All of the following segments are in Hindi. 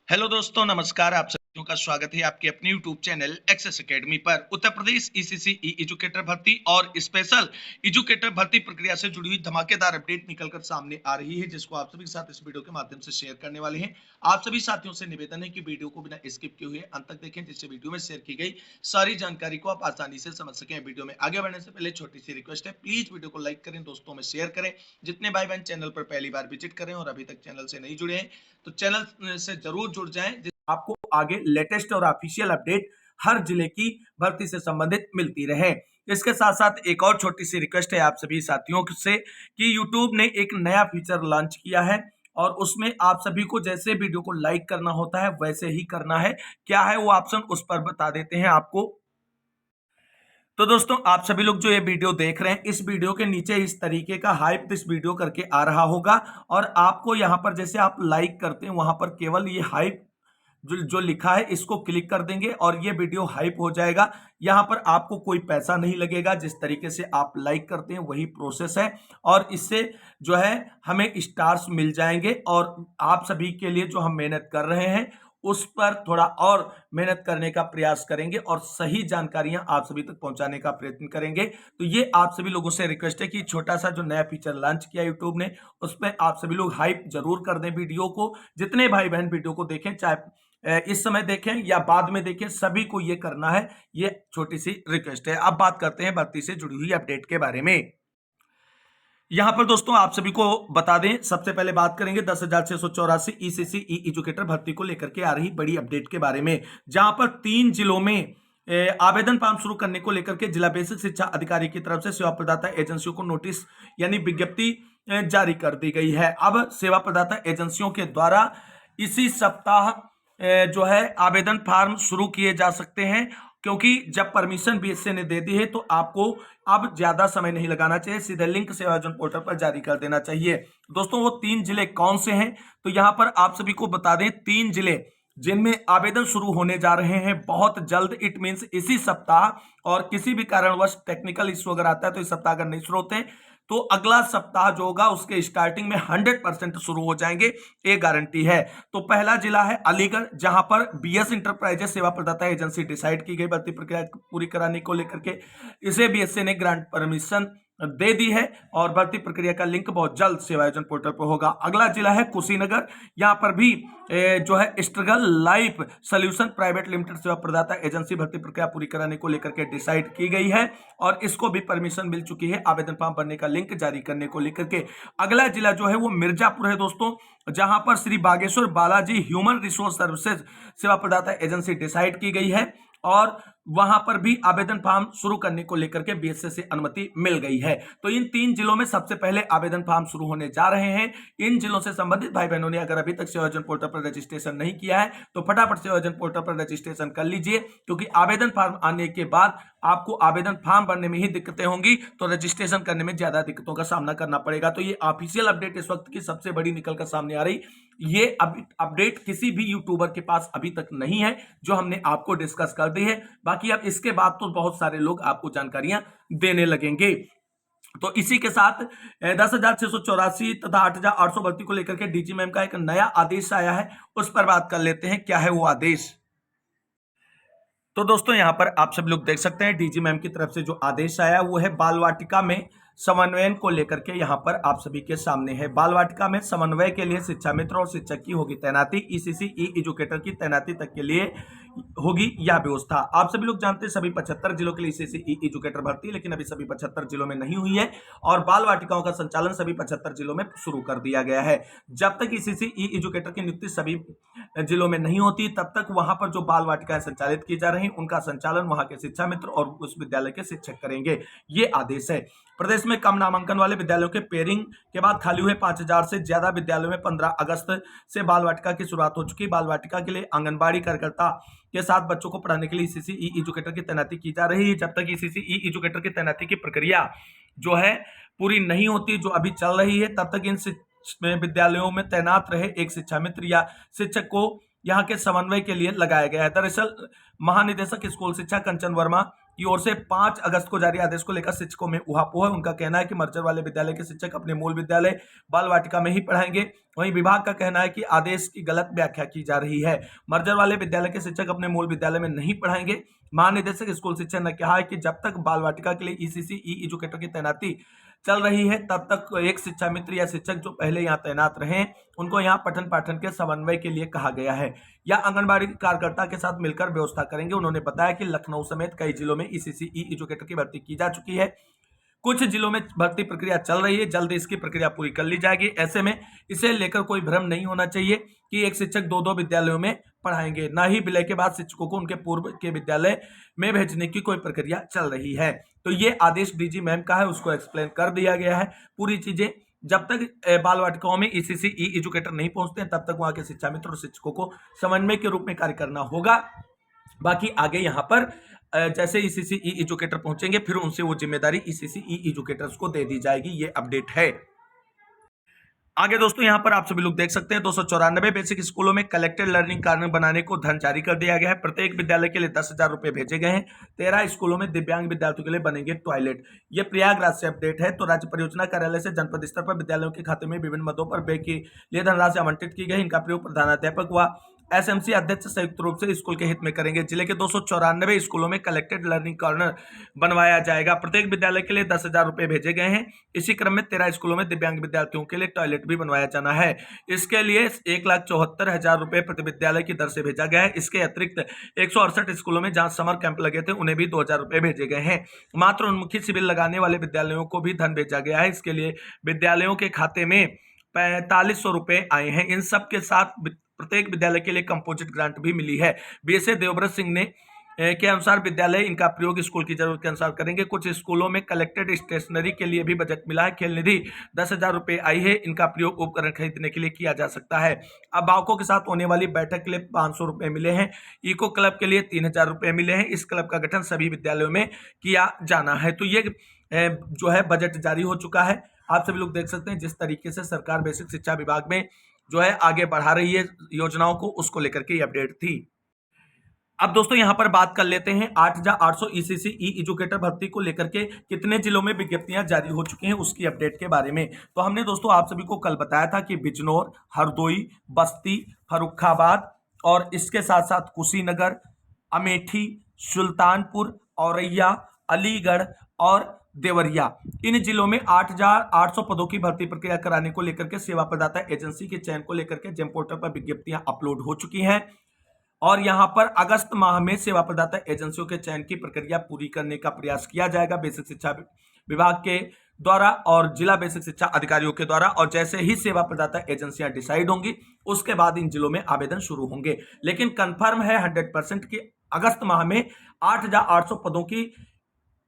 हेलो दोस्तों, नमस्कार। आप सभी का स्वागत है आपके अपने यूट्यूब चैनल एक्सेस एकेडमी पर। Uttar Pradesh ECC E educator भर्ती और स्पेशल एजुकेटर भर्ती प्रक्रिया से जुड़ी हुई धमाकेदार अपडेट निकलकर सामने आ रही है, जिसको आप सभी के साथ इस वीडियो के माध्यम से शेयर करने वाले हैं। आप सभी साथियों से निवेदन है कि वीडियो को बिना स्किप किए हुए अंत तक देखें, जिससे वीडियो में शेयर की गई सारी जानकारी को आप आसानी से समझ सकें। वीडियो में आगे बढ़ने से पहले छोटी सी रिक्वेस्ट है, प्लीज वीडियो को लाइक करें, दोस्तों में शेयर करें। जितने भाई बहन चैनल पर पहली बार विजिट करें और अभी तक चैनल से नहीं जुड़े हैं तो चैनल से जरूर जुड़ जाएं, आपको आगे लेटेस्ट और ऑफिशियल अपडेट हर जिले की भर्ती से संबंधित मिलती रहे। इसके साथ साथ एक और छोटी सी रिक्वेस्ट है आप सभी साथियों से कि YouTube ने एक नया फीचर लॉन्च किया है और उसमें आप सभी को जैसे वीडियो को लाइक करना होता है वैसे ही करना है। क्या है वो ऑप्शन, उस पर बता देते हैं आपको। तो दोस्तों, आप सभी लोग जो ये वीडियो देख रहे हैं, इस वीडियो के नीचे इस तरीके का हाइप दिस वीडियो करके आ रहा होगा और आपको यहां पर जैसे आप लाइक करते हैं वहां पर केवल ये हाइप जो लिखा है इसको क्लिक कर देंगे और ये वीडियो हाइप हो जाएगा। यहां पर आपको कोई पैसा नहीं लगेगा, जिस तरीके से आप लाइक करते हैं वही प्रोसेस है और इससे जो है हमें स्टार्स मिल जाएंगे और आप सभी के लिए जो हम मेहनत कर रहे हैं उस पर थोड़ा और मेहनत करने का प्रयास करेंगे और सही जानकारियां आप सभी तक पहुंचाने का प्रयत्न करेंगे। तो ये आप सभी लोगों से रिक्वेस्ट है कि छोटा सा जो नया फीचर लॉन्च किया यूट्यूब ने उस पर आप सभी लोग हाइप जरूर कर दें वीडियो को। जितने भाई बहन वीडियो को देखें, चाहे इस समय देखें या बाद में देखें, सभी को ये करना है। ये छोटी सी रिक्वेस्ट है। अब बात करते हैं भर्ती से जुड़ी हुई अपडेट के बारे में। यहां पर दोस्तों आप सभी को बता दें, सबसे पहले बात करेंगे 10,684 ईसीसी ई एजुकेटर भर्ती को लेकर के आ रही बड़ी अपडेट के बारे में, जहां पर 3 जिलों में आवेदन फॉर्म शुरू करने को लेकर के जिला बेसिक शिक्षा अधिकारी की तरफ से सेवा प्रदाता एजेंसियों को नोटिस यानी विज्ञप्ति जारी कर दी गई है। अब सेवा प्रदाता एजेंसियों के द्वारा इसी सप्ताह जो है आवेदन फॉर्म शुरू किए जा सकते हैं, क्योंकि जब परमिशन बीएसए ने दे दी है तो आपको अब ज्यादा समय नहीं लगाना चाहिए, सीधे लिंक सेवा आयोजन पोर्टल पर जारी कर देना चाहिए। दोस्तों, वो 3 जिले कौन से हैं तो यहां पर आप सभी को बता दें, 3 जिले जिनमें आवेदन शुरू होने जा रहे हैं बहुत जल्द, इट मींस इसी सप्ताह। और किसी भी कारणवश टेक्निकल इश्यू अगर आता है तो इस सप्ताह अगर नहीं शुरू होते तो अगला सप्ताह जो होगा उसके स्टार्टिंग में 100% शुरू हो जाएंगे, ये गारंटी है। तो पहला जिला है अलीगढ़, जहां पर बीएस इंटरप्राइजेस सेवा प्रदाता एजेंसी डिसाइड की गई भर्ती प्रक्रिया पूरी कराने को लेकर के इसे बीएसए ने ग्रांट परमिशन दे दी है और भर्ती प्रक्रिया का लिंक बहुत जल्द सेवा आयोजन पोर्टल पर होगा। अगला जिला है कुशीनगर, यहां पर भी जो है struggle life solution private limited सेवा प्रदाता एजेंसी भर्ती प्रक्रिया पूरी कराने को लेकर के डिसाइड की गई है और इसको भी परमिशन मिल चुकी है आवेदन फॉर्म भरने का लिंक जारी करने को लेकर के। अगला जिला जो है वो मिर्जापुर है दोस्तों, जहां पर Shri Bageshwar Balaji human resource services सेवा प्रदाता एजेंसी डिसाइड की गई है और वहां पर भी आवेदन फॉर्म शुरू करने को लेकर के बीएसए से अनुमति मिल गई है। तो इन 3 जिलों में सबसे पहले आवेदन फॉर्म शुरू होने जा रहे हैं। इन जिलों से संबंधित भाई बहनों ने अगर अभी तक सेवा आयोजन पोर्टल पर रजिस्ट्रेशन नहीं किया है तो फटाफट सेवा आयोजन पोर्टल पर रजिस्ट्रेशन कर लीजिए, क्योंकि आवेदन फॉर्म आने के बाद आपको आवेदन फॉर्म भरने में ही दिक्कतें होंगी तो रजिस्ट्रेशन करने में ज्यादा दिक्कतों का सामना करना पड़ेगा। तो ये ऑफिशियल अपडेट इस वक्त की सबसे बड़ी निकल कर सामने आ रही। ये अपडेट किसी भी यूट्यूबर के पास अभी तक नहीं है जो हमने आपको डिस्कस कर दी है। बाकी अब इसके बाद तो बहुत सारे लोग आपको जानकारियां देने लगेंगे। तो इसी के साथ 10,684 तथा 8,800 भर्ती को लेकर के डीजी मैम का एक नया आदेश आया है, उस पर बात कर लेते हैं। क्या है वो आदेश? तो दोस्तों, यहां पर आप सब लोग देख सकते हैं डीजी मैम की तरफ से जो आदेश आया वो है बाल वाटिका में समन्वयन को लेकर के यहां पर आप सभी के सामने है। बाल वाटिका में समन्वय के लिए शिक्षा मित्र और शिक्षक की होगी तैनाती। ईसीसी ई एजुकेटर की तैनाती तक के लिए होगी यह व्यवस्था। आप सभी लोग जानते हैं सभी 75 जिलों के लिए ईसीसी ई एजुकेटर भर्ती, लेकिन अभी सभी 75 जिलों में नहीं हुई है और बाल वाटिकाओं का संचालन सभी 75 जिलों में शुरू कर दिया गया है। जब तक ईसीसी ई एजुकेटर की नियुक्ति सभी जिलों में नहीं होती तब तक वहां पर जो बाल वाटिकाएं संचालित की जा रही उनका संचालन वहां के शिक्षा मित्र और उस विद्यालय के शिक्षक करेंगे, ये आदेश है। प्रदेश में कम नामांकन वाले विद्यालयों के पेयरिंग के बाद खाली हुए 5,000 से ज्यादा विद्यालयों में 15 अगस्त से बाल वाटिका की शुरुआत हो चुकी। बाल वाटिका के लिए आंगनबाड़ी कार्यकर्ता के साथ बच्चों को पढ़ाने के लिए ईसीसी ई एजुकेटर की तैनाती की जा रही है। जब तक ईसीसी ई एजुकेटर की तैनाती की प्रक्रिया जो है पूरी नहीं होती, जो अभी चल रही है, तब तक इन विद्यालयों में तैनात रहे एक शिक्षा मित्र या शिक्षक को यहाँ के समन्वय के लिए लगाया गया है। दरअसल महानिदेशक स्कूल शिक्षा कंचन वर्मा की ओर से 5 अगस्त को जारी आदेश को लेकर शिक्षकों में उहापोह है। उनका कहना है कि मर्जर वाले विद्यालय के शिक्षक अपने मूल विद्यालय बाल वाटिका में ही पढ़ाएंगे। वहीं विभाग का कहना है कि आदेश की गलत व्याख्या की जा रही है। मर्जर वाले विद्यालय के शिक्षक अपने मूल विद्यालय में नहीं पढ़ाएंगे। महानिदेशक स्कूल शिक्षा ने कहा है कि जब तक बाल वाटिका के लिए ईसीसी ई एजुकेटर की तैनाती चल रही है तब तक एक शिक्षा मित्र या शिक्षक जो पहले यहाँ तैनात रहे उनको यहाँ पठन पाठन के समन्वय के लिए कहा गया है या आंगनबाड़ी कार्यकर्ता के साथ मिलकर व्यवस्था करेंगे। उन्होंने बताया कि लखनऊ समेत कई जिलों में ईसीसी ई एजुकेटर की भर्ती की जा चुकी है। कुछ जिलों में भर्ती प्रक्रिया चल रही है, जल्द इसकी प्रक्रिया पूरी कर ली जाएगी। ऐसे में इसे लेकर कोई भ्रम नहीं होना चाहिए कि एक शिक्षक दो विद्यालयों में पढ़ाएंगे। न ही विलय के बाद शिक्षकों को उनके पूर्व के विद्यालय में भेजने की कोई प्रक्रिया चल रही है। तो ये आदेश डीजी मैम का है, उसको एक्सप्लेन कर दिया गया है पूरी चीजें। जब तक बाल वाटिकाओं में ईसीसी ई एजुकेटर नहीं पहुंचते हैं तब तक वहां के शिक्षा मित्र और शिक्षकों को समन्वय के रूप में कार्य करना होगा। बाकी आगे यहाँ पर जैसे ईसीसी ई एजुकेटर पहुंचेंगे फिर उनसे वो जिम्मेदारी ईसीसी ई एजुकेटर्स को दे दी जाएगी। ये अपडेट है। आगे दोस्तों यहाँ पर आप सभी लोग देख सकते हैं 294 बेसिक स्कूलों में कलेक्टेड लर्निंग कार्नर बनाने को धन जारी कर दिया गया है। प्रत्येक विद्यालय के लिए 10,000 रुपए भेजे गए हैं। 13 स्कूलों में दिव्यांग विद्यार्थियों के लिए बनेंगे टॉयलेट। ये प्रयागराज से अपडेट है। तो राज्य परियोजना कार्यालय से जनपद स्तर पर विद्यालयों के खाते में विभिन्न मदों पर व्यय के लिए धनराशि आवंटित की गई। इनका प्रयोग प्रधानाध्यापक व एसएमसी अध्यक्ष संयुक्त रूप से स्कूल के हित में करेंगे। जिले के 294 स्कूलों में कलेक्टेड लर्निंग कॉर्नर बनवाया जाएगा। प्रत्येक विद्यालय के लिए 10,000 रुपए भेजे गए हैं। इसी क्रम में 13 स्कूलों में दिव्यांग विद्यार्थियों के लिए टॉयलेट भी बनवाया जाना है। इसके लिए 1,74,000 रुपए प्रति विद्यालय की दर से भेजा गया है। इसके अतिरिक्त 168 स्कूलों में जहां समर कैंप लगे थे उन्हें भी 2,000 रुपए भेजे गए हैं। मात्र उन्मुखी शिविर लगाने वाले विद्यालयों को भी धन भेजा गया है। इसके लिए विद्यालयों के खाते में 4,500 रुपए आए हैं। इन सब के साथ प्रत्येक विद्यालय के लिए कंपोजिट ग्रांट भी मिली है। बीएसए देवव्रत सिंह ने के अनुसार विद्यालय इनका प्रयोग स्कूल की जरूरत के अनुसार करेंगे। कुछ स्कूलों में कलेक्टेड स्टेशनरी के लिए भी बजट मिला है। खेल निधि 10,000 रुपए आई है। इनका प्रयोग उपकरण खरीदने के लिए किया जा सकता है। अभिभावकों के साथ होने वाली बैठक के लिए 500 रुपए मिले हैं। इको क्लब के लिए 3,000 रुपए मिले हैं। इस क्लब का गठन सभी विद्यालयों में किया जाना है। तो ये जो है बजट जारी हो चुका है। आप सभी लोग देख सकते हैं जिस तरीके से सरकार बेसिक शिक्षा विभाग में जो है आगे बढ़ा रही है योजनाओं को, उसको लेकर के ये अपडेट थी। अब दोस्तों यहां पर बात कर लेते हैं 8,800 ईसीसी ई एजुकेटर भर्ती को लेकर के कितने जिलों में विज्ञप्तियां जारी हो चुकी हैं उसकी अपडेट के बारे में। तो हमने दोस्तों आप सभी को कल बताया था कि बिजनौर, हरदोई, बस्ती, फर्रुखाबाद और इसके साथ साथ कुशीनगर, अमेठी, सुल्तानपुर, औरैया, अलीगढ़ और देवरिया, इन जिलों में 8,800 पदों की भर्ती प्रक्रिया कराने को लेकर के सेवा प्रदाता एजेंसी के चयन को लेकर के जेम पोर्टल पर विज्ञप्तियां अपलोड हो चुकी हैं और यहां पर अगस्त माह में सेवा प्रदाता एजेंसियों के चयन की प्रक्रिया पूरी करने का प्रयास किया जाएगा बेसिक शिक्षा विभाग के द्वारा और जिला बेसिक शिक्षा अधिकारियों के द्वारा। और जैसे ही सेवा प्रदाता एजेंसियां डिसाइड होंगी उसके बाद इन जिलों में आवेदन शुरू होंगे। लेकिन कंफर्म है 100% कि अगस्त माह में 8,800 पदों की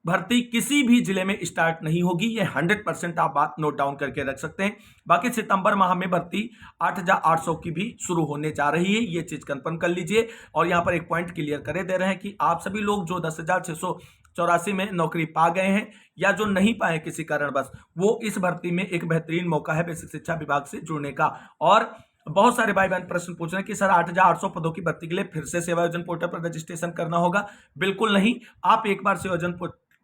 भर्ती किसी भी जिले में स्टार्ट नहीं होगी। ये 100% आप बात नोट डाउन करके रख सकते हैं। बाकी सितंबर माह में भर्ती 8,800 की भी शुरू होने जा रही है, ये चीज कंफर्म कर लीजिए। और यहाँ पर एक पॉइंट क्लियर करे दे रहे हैं कि आप सभी लोग जो 10,684 में नौकरी पा गए हैं या जो नहीं पाए किसी कारणवश, वो इस भर्ती में एक बेहतरीन मौका है बेसिक शिक्षा विभाग से जुड़ने का। और बहुत सारे भाई बहन प्रश्न पूछ रहे हैं कि सर 8,800 पदों की भर्ती के लिए फिर से सेवा योजन पोर्टल पर रजिस्ट्रेशन करना होगा। बिल्कुल नहीं, आप एक बार सेवा योजन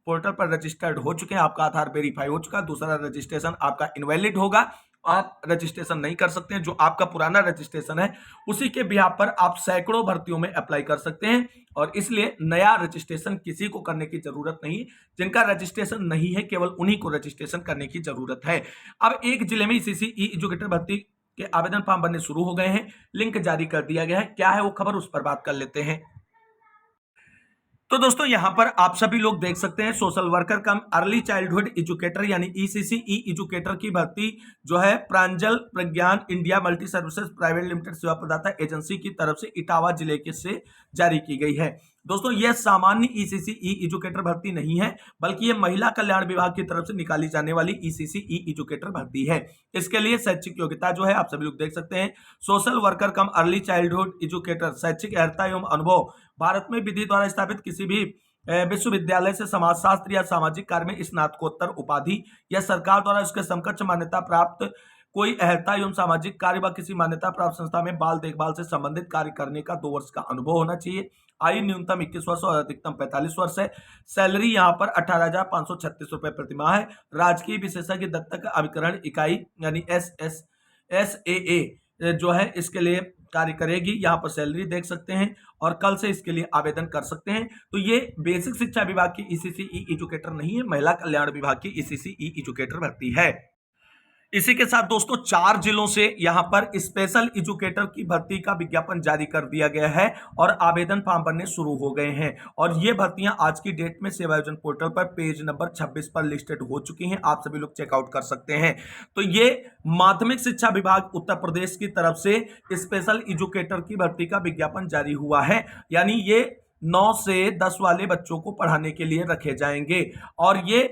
पोर्टल पर रजिस्टर्ड हो चुके हैं, आपका आधार वेरीफाई हो चुका है, दूसरा रजिस्ट्रेशन आपका इनवैलिड होगा, आप रजिस्ट्रेशन नहीं कर सकते हैं। जो आपका पुराना रजिस्ट्रेशन है उसी के बिहाफ पर आप सैकड़ों भर्तियों में अप्लाई कर सकते हैं और इसलिए नया रजिस्ट्रेशन किसी को करने की जरूरत नहीं। जिनका रजिस्ट्रेशन नहीं है केवल उन्हीं को रजिस्ट्रेशन करने की जरूरत है। अब एक जिले में ईसीसी ई एजुकेटर भर्ती के आवेदन फॉर्म बनने शुरू हो गए हैं, लिंक जारी कर दिया गया है। क्या है वो खबर, उस पर बात कर लेते हैं। तो दोस्तों यहां पर आप सभी लोग देख सकते हैं social worker cum early childhood educator यानी ईसीसी ई एजुकेटर की भर्ती जो है Pranjal Pragyan India multi services private limited सेवा प्रदाता एजेंसी की तरफ से इटावा जिले के से जारी की गई है। दोस्तों यह सामान्य ईसीसी ई एजुकेटर भर्ती नहीं है बल्कि यह महिला कल्याण विभाग की तरफ से निकाली जाने वाली ईसीसी ई एजुकेटर भर्ती है। इसके लिए शैक्षिक योग्यता जो है आप सभी लोग देख सकते हैं, social worker cum early childhood educator शैक्षिक अर्हता एवं अनुभव, भारत में विधि द्वारा स्थापित किसी भी विश्वविद्यालय से समाजशास्त्र या सामाजिक कार्य में स्नातकोत्तर उपाधि या सरकार द्वारा उसके समकक्ष मान्यता प्राप्त कोई अहर्ता एवं सामाजिक कार्य व किसी मान्यता प्राप्त संस्था में बाल देखभाल से संबंधित कार्य करने का 2 वर्ष का अनुभव होना चाहिए। आयु न्यूनतम 21 वर्ष और अधिकतम 45 वर्ष है। सैलरी यहाँ पर 18,536 रुपए प्रतिमाह है। राजकीय विशेषज्ञ दत्तक अभिकरण इकाई यानी SAA जो है इसके लिए कार्य करेगी। यहाँ पर सैलरी देख सकते हैं और कल से इसके लिए आवेदन कर सकते हैं। तो ये बेसिक शिक्षा विभाग की ECCE एजुकेटर नहीं है, महिला कल्याण विभाग की ECCE एजुकेटर भर्ती है। इसी के साथ दोस्तों 4 जिलों से यहां पर स्पेशल एजुकेटर की भर्ती का विज्ञापन जारी कर दिया गया है और आवेदन फॉर्म भरने शुरू हो गए हैं। और ये भर्तियां आज की डेट में सेवा योजना पोर्टल पर पेज नंबर 26 पर लिस्टेड हो चुकी हैं। आप सभी लोग चेकआउट कर सकते हैं। तो ये माध्यमिक शिक्षा विभाग उत्तर प्रदेश की तरफ से स्पेशल एजुकेटर की भर्ती का विज्ञापन जारी हुआ है। यानी ये 9 से 10 वाले बच्चों को पढ़ाने के लिए रखे जाएंगे। और ये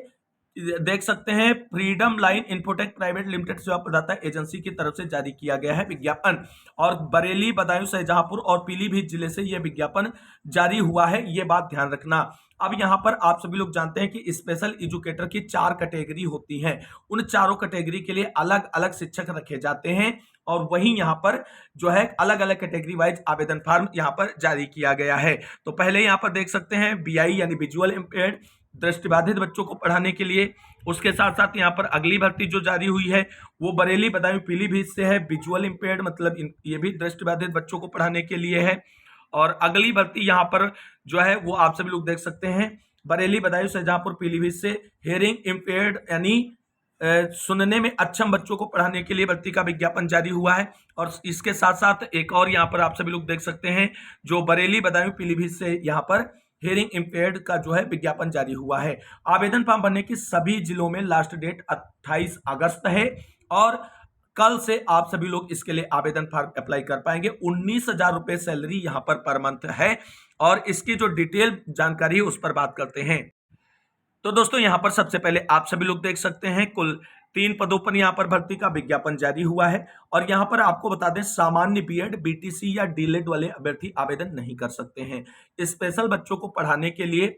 देख सकते हैं freedom line infotech private limited सेवा प्रदाता एजेंसी की तरफ से जारी किया गया है विज्ञापन। और बरेली, बदायूं, शाहजहांपुर और पीलीभीत जिले से यह विज्ञापन जारी हुआ है, ये बात ध्यान रखना। अब यहां पर आप सभी लोग जानते हैं कि स्पेशल एजुकेटर की 4 कैटेगरी होती हैं। उन चारों कैटेगरी के लिए अलग अलग शिक्षक रखे जाते हैं और वहीं यहां पर जो है अलग अलग कैटेगरी वाइज आवेदन फॉर्म यहां पर जारी किया गया है। तो पहले यहां पर देख सकते हैं BI यानी विजुअल इंपेयर्ड दृष्टिबाधित बच्चों को पढ़ाने के लिए। उसके साथ साथ यहाँ पर अगली भर्ती जो जारी हुई है वो बरेली, बदायूं, पीलीभीत से है। विजुअल इंपेयर्ड मतलब ये भी दृष्टिबाधित बच्चों को पढ़ाने के लिए है। और अगली भर्ती यहाँ पर जो है वो आप सभी लोग देख सकते हैं बरेली, बदायूं, शाहजहांपुर, पीलीभीत से हेयरिंग इंपेयर्ड यानी सुनने में अक्षम बच्चों को पढ़ाने के लिए भर्ती का विज्ञापन जारी हुआ है। और इसके साथ साथ एक और यहाँ पर आप सभी लोग देख सकते हैं जो बरेली, बदायूं, पीलीभीत से यहाँ पर हेयरिंग इंपेयर्ड का जो है विज्ञापन जारी हुआ है। आवेदन फॉर्म भरने की सभी जिलों में लास्ट डेट 28 अगस्त है और कल से आप सभी लोग इसके लिए आवेदन फॉर्म अप्लाई कर पाएंगे। 19,000 रुपए सैलरी यहां पर मंथ है। और इसकी जो डिटेल जानकारी है उस पर बात करते हैं। तो दोस्तों यहां पर सबसे पहले आप सभी लोग देख सकते हैं कुल 3 पदों पर यहां पर भर्ती का विज्ञापन जारी हुआ है। और यहां पर आपको बता दें सामान्य बीएड, BTC या डीलेड वाले अभ्यर्थी आवेदन नहीं कर सकते हैं। स्पेशल बच्चों को पढ़ाने के लिए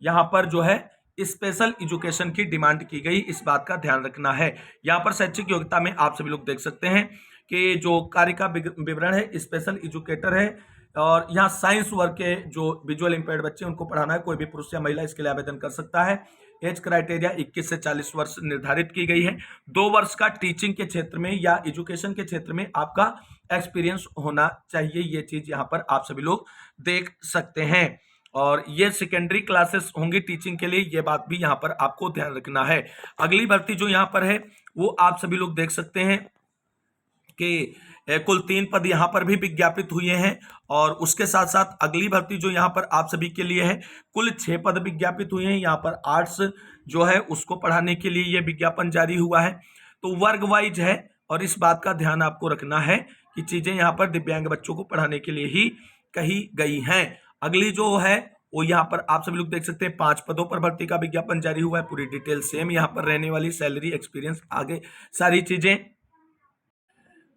यहां पर जो है स्पेशल एजुकेशन की डिमांड की गई, इस बात का ध्यान रखना है। यहां पर शैक्षिक योग्यता में आप सभी लोग देख सकते हैं कि जो कार्य का विवरण है स्पेशल एजुकेटर है। और यहाँ साइंस वर्ग के जो विजुअल इंपेयर्ड बच्चे उनको पढ़ाना है, कोई भी पुरुष या महिला इसके लिए आवेदन कर सकता है। एज क्राइटेरिया 21 से 40 वर्ष निर्धारित की गई है। 2 वर्ष का टीचिंग के क्षेत्र में या एजुकेशन के क्षेत्र में आपका एक्सपीरियंस होना चाहिए, ये चीज यहाँ पर आप सभी लोग देख सकते हैं। और ये सेकेंडरी क्लासेस होंगी टीचिंग के लिए, ये बात भी यहाँ पर आपको ध्यान रखना है। अगली भर्ती जो यहाँ पर है वो आप सभी लोग देख सकते हैं कि कुल 3 पद यहाँ पर भी विज्ञापित हुए हैं। और उसके साथ साथ अगली भर्ती जो यहाँ पर आप सभी के लिए है कुल 6 पद विज्ञापित हुए हैं। यहाँ पर आर्ट्स जो है उसको पढ़ाने के लिए ये विज्ञापन जारी हुआ है। तो वर्ग वाइज है और इस बात का ध्यान आपको रखना है कि चीजें यहाँ पर दिव्यांग बच्चों को पढ़ाने के लिए ही कही गई हैं। अगली जो है वो यहाँ पर आप सभी लोग देख सकते हैं 5 पदों पर भर्ती का विज्ञापन जारी हुआ है। पूरी डिटेल सेम यहाँ पर रहने वाली, सैलरी, एक्सपीरियंस, आगे सारी चीजें।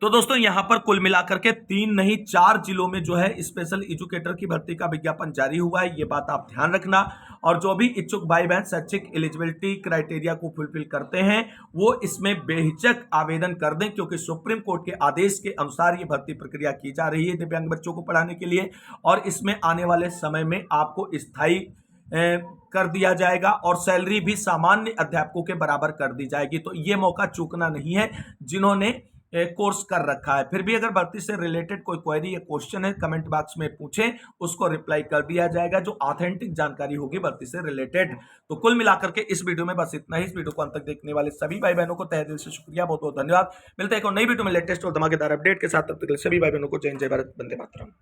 तो दोस्तों यहां पर कुल मिलाकर के 3 नहीं 4 जिलों में जो है स्पेशल एजुकेटर की भर्ती का विज्ञापन जारी हुआ है, ये बात आप ध्यान रखना। और जो भी इच्छुक भाई बहन शैक्षिक एलिजिबिलिटी क्राइटेरिया को फुलफिल करते हैं वो इसमें बेहिचक आवेदन कर दें, क्योंकि सुप्रीम कोर्ट के आदेश के अनुसार ये भर्ती प्रक्रिया की जा रही है दिव्यांग बच्चों को पढ़ाने के लिए। और इसमें आने वाले समय में आपको स्थायी कर दिया जाएगा और सैलरी भी सामान्य अध्यापकों के बराबर कर दी जाएगी। तो ये मौका चूकना नहीं है जिन्होंने कोर्स कर रखा है। फिर भी अगर भर्ती से रिलेटेड कोई क्वेरी या क्वेश्चन है कमेंट बॉक्स में पूछें, उसको रिप्लाई कर दिया जाएगा जो ऑथेंटिक जानकारी होगी भर्ती से रिलेटेड। तो कुल मिलाकर के इस वीडियो में बस इतना ही। इस वीडियो को अंत तक देखने वाले सभी भाई बहनों को तहे दिल से शुक्रिया, बहुत बहुत धन्यवाद। मिलते हैं एक और नई वीडियो में लेटेस्ट और धमाकेदार अपडेट के साथ। तब तक सभी भाई बहनों को जय जय भारत, वंदे मातरम।